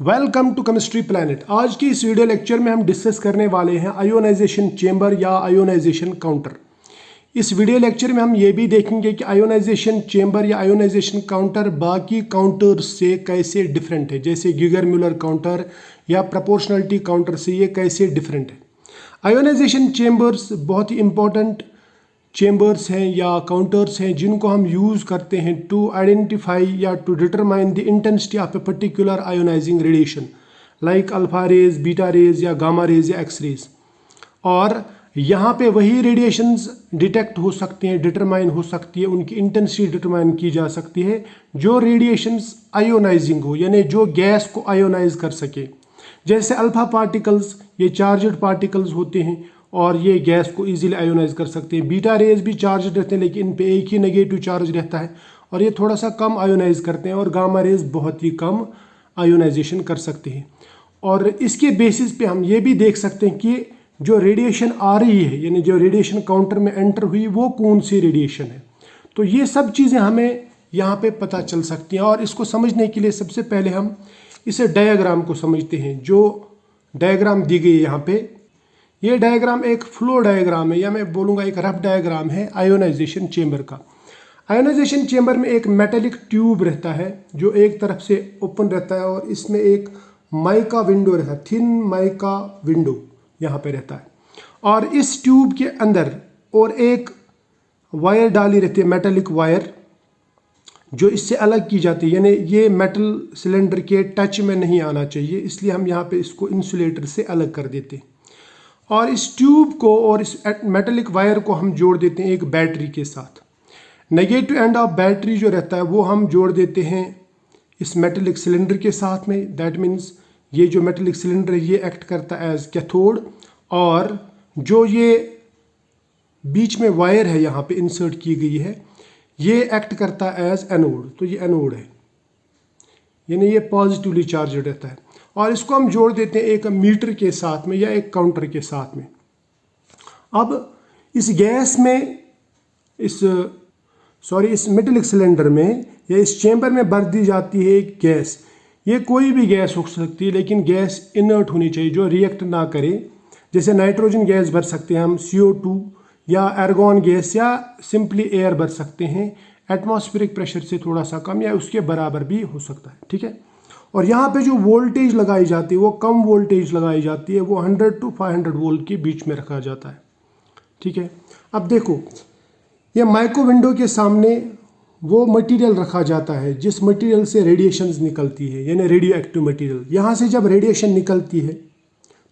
Welcome to chemistry planet. आज की इस वीडियो लेक्चर में हम डिस्कस करने वाले हैं आयोनाइजेशन चेंबर या आयोनाइजेशन काउंटर। इस वीडियो लेक्चर में हम ये भी देखेंगे कि आयोनाइजेशन चेंबर या आयोनाइजेशन काउंटर बाकी काउंटर्स से कैसे डिफरेंट है, जैसे गीगर म्यूलर काउंटर या प्रोपोर्शनलिटी काउंटर से ये कैसे डिफरेंट है। आयोनाइजेशन चेंबर्स बहुत ही इंपॉर्टेंट चेंबर्स हैं या काउंटर्स हैं जिनको हम यूज़ करते हैं टू आइडेंटिफाई या to determine the intensity of a particular ionising radiation like alpha rays, beta rays या गामा रेज या एक्स रेज। और यहाँ पे वही रेडिएशंस डिटेक्ट हो सकते हैं, डिटरमाइन हो सकती है, उनकी इंटेंसिटी डिटरमाइन की जा सकती है जो रेडिएशंस आयोनाइजिंग हो, यानी जो गैस को आयोनाइज कर सके। जैसे अल्फा पार्टिकल्स ये चार्जड पार्टिकल्स होते हैं और ये गैस को इजीली आयोनाइज कर सकते हैं। बीटा रेज भी चार्ज रहते हैं लेकिन इन पे एक ही नेगेटिव चार्ज रहता है और ये थोड़ा सा कम आयोनाइज करते हैं, और गामा रेज बहुत ही कम आयोनाइजेशन कर सकते हैं। और इसके बेसिस पे हम ये भी देख सकते हैं कि जो रेडिएशन आ रही है, यानी जो रेडिएशन काउंटर में एंटर हुई, वो कौन सी रेडिएशन है। तो ये सब चीज़ें हमें यहाँ पे पता चल सकती हैं। और इसको समझने के लिए सबसे पहले हम इसे डायग्राम को समझते हैं। जो डायग्राम दी गई है यहाँ पे, ये डायग्राम एक फ्लो डायग्राम है या मैं बोलूँगा एक रफ डायग्राम है आयोनाइजेशन चेंबर का। आयोनाइजेशन चेंबर में एक मेटेलिक ट्यूब रहता है जो एक तरफ से ओपन रहता है और इसमें एक माइका विंडो रहता है, थिन माइका विंडो यहाँ पे रहता है। और इस ट्यूब के अंदर और एक वायर डाली रहती है, मेटेलिक वायर, जो इससे अलग की जाती है, यानी ये मेटल सिलेंडर के टच में नहीं आना चाहिए, इसलिए हम यहाँ पे इसको इंसुलेटर से अलग कर देते हैं। और इस ट्यूब को और इस मेटेलिक वायर को हम जोड़ देते हैं एक बैटरी के साथ। नेगेटिव एंड ऑफ बैटरी जो रहता है वो हम जोड़ देते हैं इस मेटेलिक सिलेंडर के साथ में। दैट मीन्स ये जो मेटेलिक सिलेंडर है ये एक्ट करता है एज कैथोड, और जो ये बीच में वायर है यहाँ पे इंसर्ट की गई है ये एक्ट करता है एज एनोड। तो ये एनोड है, यानी ये पॉजिटिवली चार्ज रहता है। और इसको हम जोड़ देते हैं एक मीटर के साथ में या एक काउंटर के साथ में। अब इस गैस में इस मेटेलिक सिलेंडर में या इस चेंबर में भर दी जाती है एक गैस। ये कोई भी गैस हो सकती है लेकिन गैस इनर्ट होनी चाहिए जो रिएक्ट ना करे। जैसे नाइट्रोजन गैस भर सकते हैं हम, CO2 या एर्गॉन गैस, या सिंपली एयर भर सकते हैं एटमॉस्फेरिक प्रेशर से थोड़ा सा कम या उसके बराबर भी हो सकता है, ठीक है। और यहाँ पे जो वोल्टेज लगाई जाती है वो कम वोल्टेज लगाई जाती है, वो 100 to 500 वोल्ट के बीच में रखा जाता है, ठीक है। अब देखो ये माइक्रो विंडो के सामने वो मटेरियल रखा जाता है जिस मटेरियल से रेडिएशंस निकलती है, यानी रेडियो एक्टिव मटेरियल। यहाँ से जब रेडिएशन निकलती है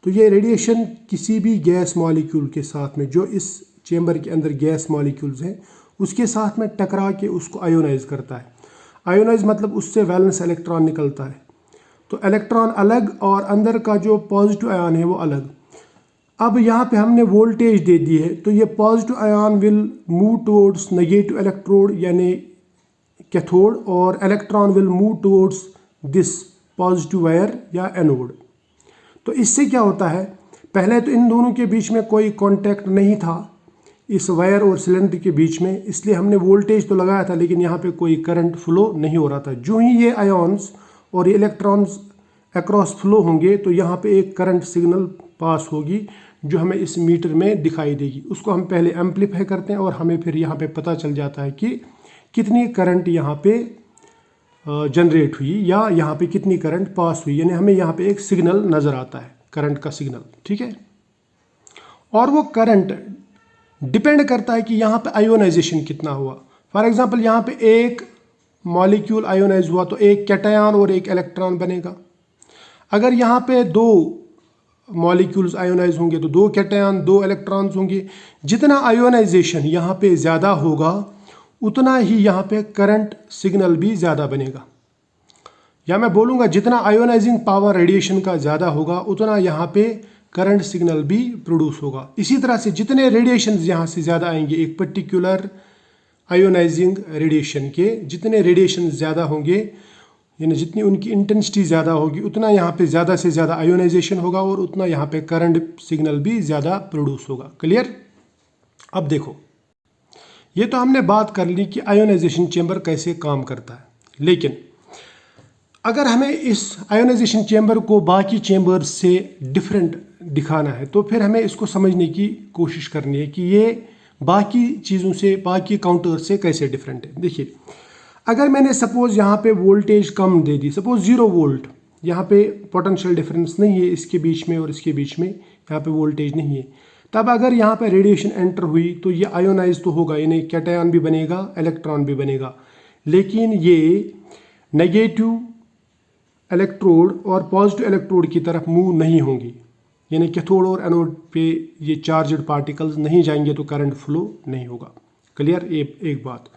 तो ये रेडिएशन किसी भी गैस मॉलिक्यूल के साथ में, जो इस चेंबर के अंदर गैस मॉलिक्यूल्स हैं, उसके साथ में टकरा के उसको आयोनाइज करता है। आयोनाइज मतलब उससे वैलेंस इलेक्ट्रॉन निकलता है, तो इलेक्ट्रॉन अलग और अंदर का जो पॉजिटिव आयन है वो अलग। अब यहाँ पे हमने वोल्टेज दे दी है, तो ये positive ion will move towards negative electrode यानी कैथोड, और electron will move towards this positive wire या एनोड। तो इससे क्या होता है, पहले तो इन दोनों के बीच में कोई कॉन्टैक्ट नहीं था इस वायर और सिलेंडर के बीच में, इसलिए हमने वोल्टेज तो लगाया था लेकिन यहाँ पे कोई करंट फ्लो नहीं हो रहा था। जो ही ये आयॉन्स और ये इलेक्ट्रॉन्स अक्रॉस फ्लो होंगे तो यहाँ पे एक करंट सिग्नल पास होगी जो हमें इस मीटर में दिखाई देगी। उसको हम पहले एम्पलीफाई करते हैं और हमें फिर यहाँ पे पता चल जाता है कि कितनी करंट यहाँ पे जनरेट हुई या यहाँ पे कितनी करंट पास हुई, यानी हमें यहाँ पे एक सिग्नल नज़र आता है, करंट का सिग्नल, ठीक है। और वो करंट डिपेंड करता है कि यहाँ पे आयोनाइजेशन कितना हुआ। फॉर एग्जांपल यहाँ पे एक मॉलिक्यूल आयोनाइज हुआ तो एक कैटायन और एक इलेक्ट्रॉन बनेगा। अगर यहाँ पे दो मॉलिक्यूल्स आयोनाइज होंगे तो दो कैटायन, दो इलेक्ट्रॉन्स होंगे। जितना आयोनाइजेशन यहाँ पे ज़्यादा होगा उतना ही यहाँ पे करंट सिग्नल भी ज़्यादा बनेगा, या मैं बोलूँगा जितना आयोनाइजिंग पावर रेडिएशन का ज़्यादा होगा उतना यहाँ पे करंट सिग्नल भी प्रोड्यूस होगा। इसी तरह से जितने रेडिएशन यहाँ से ज़्यादा आएंगे, एक पर्टिकुलर आयोनाइजिंग रेडिएशन के जितने रेडिएशन ज़्यादा होंगे, यानी जितनी उनकी इंटेंसिटी ज़्यादा होगी, उतना यहाँ पे ज़्यादा से ज़्यादा आयोनाइजेशन होगा और उतना यहाँ पे करंट सिग्नल भी ज़्यादा प्रोड्यूस होगा। क्लियर। अब देखो ये तो हमने बात कर ली कि आयोनाइजेशन चेंबर कैसे काम करता है, लेकिन अगर हमें इस आयोनाइजेशन चेंबर को बाकी चेंबर्स से डिफरेंट दिखाना है तो फिर हमें इसको समझने की कोशिश करनी है कि ये बाकी चीज़ों से, बाकी काउंटर से कैसे डिफरेंट है। देखिए, अगर मैंने सपोज यहाँ पे वोल्टेज कम दे दी, सपोज 0 वोल्ट, यहाँ पे पोटेंशियल डिफरेंस नहीं है इसके बीच में और इसके बीच में, यहाँ पे वोल्टेज नहीं है, तब अगर यहाँ पे रेडिएशन एंटर हुई तो ये आयोनाइज तो होगा, यानी कैटायन भी बनेगा, इलेक्ट्रॉन भी बनेगा, लेकिन ये नेगेटिव इलेक्ट्रोड और पॉजिटिव इलेक्ट्रोड की तरफ मूव नहीं होंगी, यानी कैथोड और एनोड पे ये चार्जड पार्टिकल्स नहीं जाएंगे तो करंट फ्लो नहीं होगा। क्लियर? एक बात।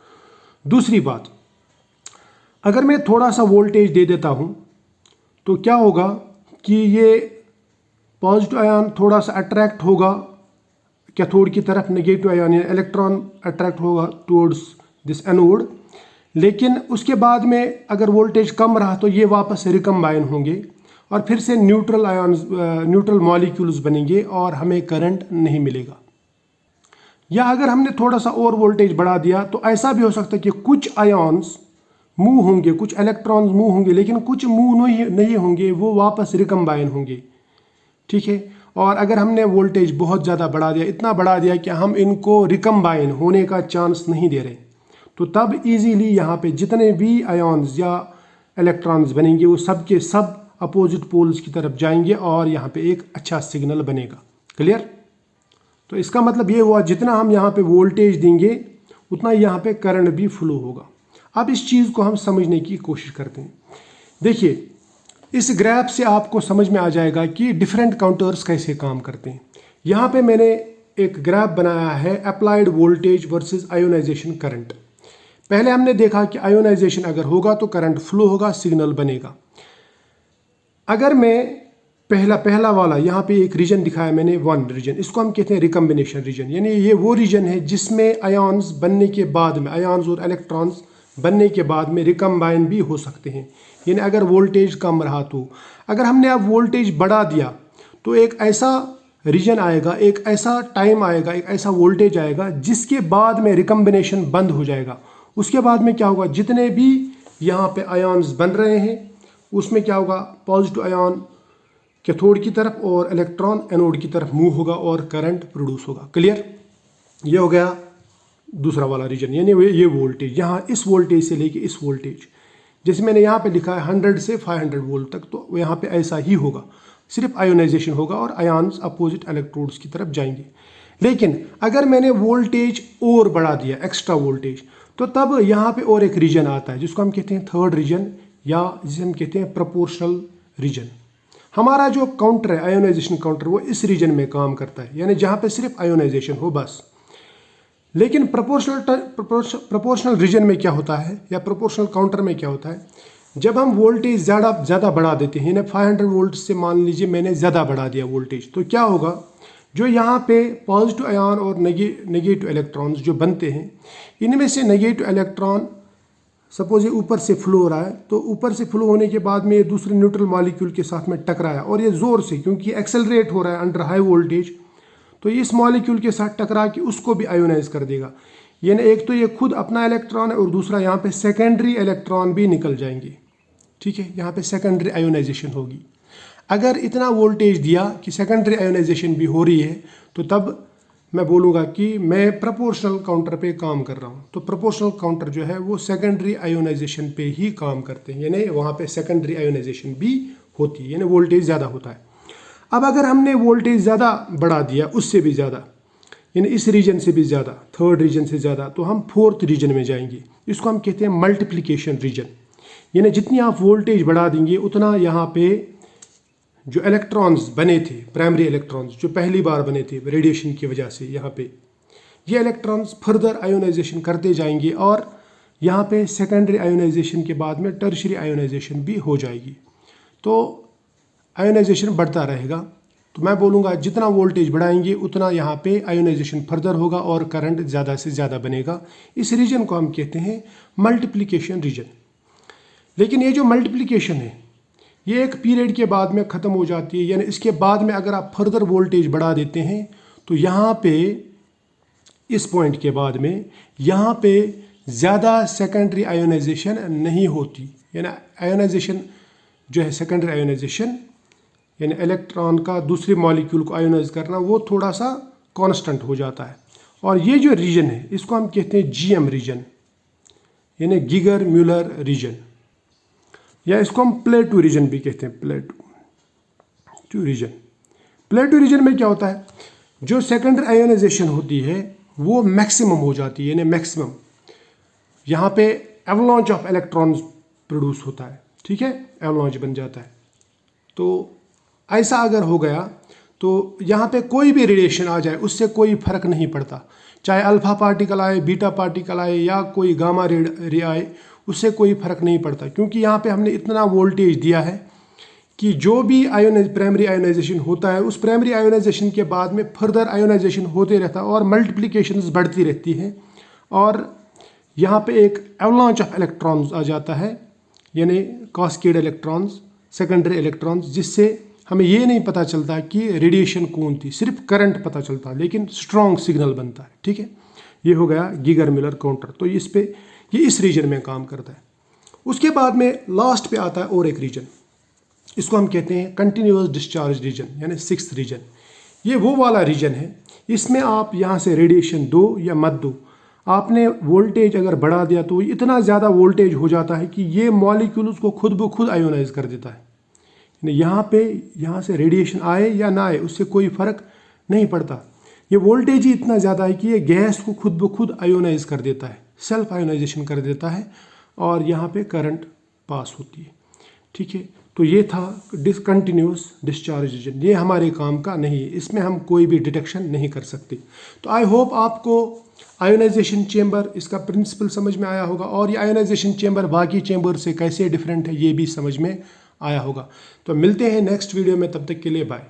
दूसरी बात, अगर मैं थोड़ा सा वोल्टेज दे देता हूँ तो क्या होगा कि ये पॉजिटिव आयन थोड़ा सा अट्रैक्ट होगा कैथोड की तरफ, नेगेटिव आयन या इलेक्ट्रॉन अट्रैक्ट होगा टुवर्ड्स दिस एनोड, लेकिन उसके बाद में अगर वोल्टेज कम रहा तो ये वापस रिकम्बाइन होंगे और फिर से न्यूट्रल आयन्स, न्यूट्रल मॉलिक्यूल्स बनेंगे और हमें करंट नहीं मिलेगा। या अगर हमने थोड़ा सा और वोल्टेज बढ़ा दिया तो ऐसा भी हो सकता है कि कुछ आयन्स मूव होंगे, कुछ इलेक्ट्रॉन्स मूव होंगे, लेकिन कुछ मूव नहीं होंगे, वो वापस रिकम्बाइन होंगे। ठीक है? और अगर हमने वोल्टेज बहुत ज़्यादा बढ़ा दिया, इतना बढ़ा दिया कि हम इनको रिकम्बाइन होने का चांस नहीं दे रहे, तो तब इजीली यहाँ पे जितने भी आयन्स या इलेक्ट्रॉन्स बनेंगे वो सब के सब अपोजिट पोल्स की तरफ जाएंगे और यहाँ पे एक अच्छा सिग्नल बनेगा। क्लियर? तो इसका मतलब ये हुआ जितना हम यहाँ पे वोल्टेज देंगे उतना यहाँ पे करंट भी फ्लो होगा। अब इस चीज़ को हम समझने की कोशिश करते हैं। देखिए, इस ग्राफ से आपको समझ में आ जाएगा कि डिफरेंट काउंटर्स कैसे काम करते हैं। यहाँ पे मैंने एक ग्राफ बनाया है applied voltage versus ionisation current. पहले हमने देखा कि आयोनाइजेशन अगर होगा तो करंट फ्लो होगा, सिग्नल बनेगा। अगर मैं पहला वाला यहाँ पे एक रीजन दिखाया मैंने, 1 रीजन, इसको हम कहते हैं रिकम्बिनेशन रीजन, यानी ये वो रीजन है जिसमें आयन्स बनने के बाद में, आयन्स और इलेक्ट्रॉन्स बनने के बाद में रिकम्बाइन भी हो सकते हैं, यानी अगर वोल्टेज कम रहा तो। अगर हमने अब वोल्टेज बढ़ा दिया तो एक ऐसा रीजन आएगा, एक ऐसा टाइम आएगा, एक ऐसा वोल्टेज आएगा जिसके बाद में रिकम्बिनेशन बंद हो जाएगा। उसके बाद में क्या होगा, जितने भी यहाँ पे आयन्स बन रहे हैं उसमें क्या होगा, पॉजिटिव आयन कैथोड की तरफ और इलेक्ट्रॉन एनोड की तरफ मूव होगा और करंट प्रोड्यूस होगा। क्लियर? ये हो गया दूसरा वाला रीजन, यानी ये वोल्टेज, यहाँ इस वोल्टेज से लेके इस वोल्टेज, जैसे मैंने यहाँ पे लिखा है 100 से 500 वोल्ट तक, तो यहाँ पे ऐसा ही होगा, सिर्फ आयोनाइजेशन होगा और आयन्स अपोजिट इलेक्ट्रोड्स की तरफ जाएंगे। लेकिन अगर मैंने वोल्टेज और बढ़ा दिया, एक्स्ट्रा वोल्टेज, तो तब यहाँ पे और एक रीजन आता है जिसको हम कहते हैं थर्ड रीजन, या जिसे हम कहते हैं प्रोपोर्शनल रीजन। हमारा जो काउंटर है, आयोनाइजेशन काउंटर, वो इस रीजन में काम करता है, यानी जहाँ पे सिर्फ आयोनाइजेशन हो बस। लेकिन प्रोपोर्शनल रीजन में क्या होता है, या प्रोपोर्शनल काउंटर में क्या होता है, जब हम वोल्टेज ज़्यादा बढ़ा देते हैं, यानी 500 वोल्ट से मान लीजिए मैंने ज़्यादा बढ़ा दिया वोल्टेज, तो क्या होगा, जो यहाँ पे पॉजिटिव आयन और नेगेटिव इलेक्ट्रॉन्स जो बनते हैं, इनमें से नेगेटिव इलेक्ट्रॉन सपोज ये ऊपर से फ्लो हो रहा है, तो ऊपर से फ्लो होने के बाद में ये दूसरे न्यूट्रल मॉलिक्यूल के साथ में टकराया और ये ज़ोर से, क्योंकि एक्सेलरेट हो रहा है अंडर हाई वोल्टेज, तो इस मॉलिक्यूल के साथ टकरा के उसको भी आयोनाइज कर देगा। यानी एक तो ये खुद अपना इलेक्ट्रॉन है और दूसरा यहाँ पे सेकेंडरी इलेक्ट्रॉन भी निकल जाएंगे। ठीक है? यहाँ पे सेकेंडरी आयोनाइजेशन होगी। अगर इतना वोल्टेज दिया कि सेकेंडरी आयोनाइजेशन भी हो रही है, तो तब मैं बोलूँगा कि मैं प्रोपोर्शनल काउंटर पे काम कर रहा हूँ। तो प्रोपोर्शनल काउंटर जो है वो सेकेंडरी आयोनाइजेशन पे ही काम करते हैं, यानी वहाँ पे सेकेंडरी आयोनाइजेशन भी होती है, यानी वोल्टेज ज़्यादा होता है। अब अगर हमने वोल्टेज ज़्यादा बढ़ा दिया, उससे भी ज़्यादा, यानी इस रीजन से भी ज़्यादा, थर्ड रीजन से ज़्यादा, तो हम फोर्थ रीजन में जाएंगे। इसको हम कहते हैं मल्टीप्लिकेशन रीजन, यानी जितनी आप वोल्टेज बढ़ा देंगे उतना यहाँ पे जो इलेक्ट्रॉन्स बने थे, प्राइमरी इलेक्ट्रॉन्स जो पहली बार बने थे रेडिएशन की वजह से, यहाँ पे ये इलेक्ट्रॉन्स फर्दर आयोनाइजेशन करते जाएंगे और यहाँ पे सेकेंडरी आयोनाइजेशन के बाद में टर्शियरी आयोनाइजेशन भी हो जाएगी। तो आयोनाइजेशन बढ़ता रहेगा। तो मैं बोलूँगा जितना वोल्टेज बढ़ाएंगे उतना यहाँ पे आयोनाइजेशन फर्दर होगा और करंट ज़्यादा से ज़्यादा बनेगा। इस रीजन को हम कहते हैं मल्टीप्लिकेशन रीजन। लेकिन ये जो मल्टीप्लिकेशन है ये एक पीरियड के बाद में ख़त्म हो जाती है, यानी इसके बाद में अगर आप फर्दर वोल्टेज बढ़ा देते हैं तो यहाँ पे इस पॉइंट के बाद में यहाँ पे ज़्यादा सेकेंडरी आयोनाइजेशन नहीं होती, यानी आयोनाइजेशन जो है सेकेंडरी आयोनाइजेशन, यानी इलेक्ट्रॉन का दूसरे मॉलिक्यूल को आयोनाइज करना, वो थोड़ा सा कांस्टेंट हो जाता है। और ये जो रीजन है इसको हम कहते हैं GM रीजन, यानी गीगर म्यूलर रीजन, या इसको हम प्लेटो रीजन भी कहते हैं, प्लेटो रीजन। प्लेटो रीजन में क्या होता है, जो सेकेंडरी आयोनाइजेशन होती है वो मैक्सिमम हो जाती है, यानी मैक्सिमम यहाँ पे एवलांच ऑफ इलेक्ट्रॉन्स प्रोड्यूस होता है, ठीक है, एवलांच बन जाता है। तो ऐसा अगर हो गया तो यहाँ पे कोई भी रेडिएशन आ जाए उससे कोई फर्क नहीं पड़ता, चाहे अल्फा पार्टिकल आए, बीटा पार्टिकल आए, या कोई गामा रे आए, उससे कोई फर्क नहीं पड़ता, क्योंकि यहाँ पे हमने इतना वोल्टेज दिया है कि जो भी प्राइमरी आयोनाइजेशन होता है उस प्राइमरी आयोनाइजेशन के बाद में फर्दर आयोनाइजेशन होते रहता है और मल्टीप्लिकेशंस बढ़ती रहती है, और यहाँ पे एक एवलांच ऑफ इलेक्ट्रॉन्स आ जाता है, यानी कास्केड इलेक्ट्रॉन्स, सेकेंडरी इलेक्ट्रॉन्स, जिससे हमें ये नहीं पता चलता कि रेडिएशन कौन थी, सिर्फ करंट पता चलता है, लेकिन स्ट्रॉन्ग सिग्नल बनता है, ठीक है। ये हो गया गीगर मिलर काउंटर। तो इस पे ये इस रीजन में काम करता है। उसके बाद में लास्ट पे आता है और एक रीजन, इसको हम कहते हैं कंटिन्यूअस डिस्चार्ज रीजन, यानी 6th रीजन। ये वो वाला रीजन है, इसमें आप यहाँ से रेडिएशन दो या मत दो, आपने वोल्टेज अगर बढ़ा दिया तो इतना ज़्यादा वोल्टेज हो जाता है कि ये मॉलिक्यूल उसको खुद ब खुद आयोनाइज कर देता है। यहाँ से रेडिएशन आए या ना आए उससे कोई फ़र्क नहीं पड़ता, ये वोल्टेज ही इतना ज़्यादा है कि ये गैस को खुद ब खुद आयोनाइज कर देता है, सेल्फ आयोनाइजेशन कर देता है, और यहाँ पे करंट पास होती है, ठीक है। तो ये था डिसकंटिन्यूअस डिस्चार्ज रीजन, ये हमारे काम का नहीं है, इसमें हम कोई भी डिटेक्शन नहीं कर सकते। तो आई होप आपको आयोनाइजेशन चेंबर इसका प्रिंसिपल समझ में आया होगा, और ये आयोनाइजेशन चेंबर बाकी चेंबर से कैसे डिफरेंट है ये भी समझ में आया होगा। तो मिलते हैं नेक्स्ट वीडियो में, तब तक के लिए बाय।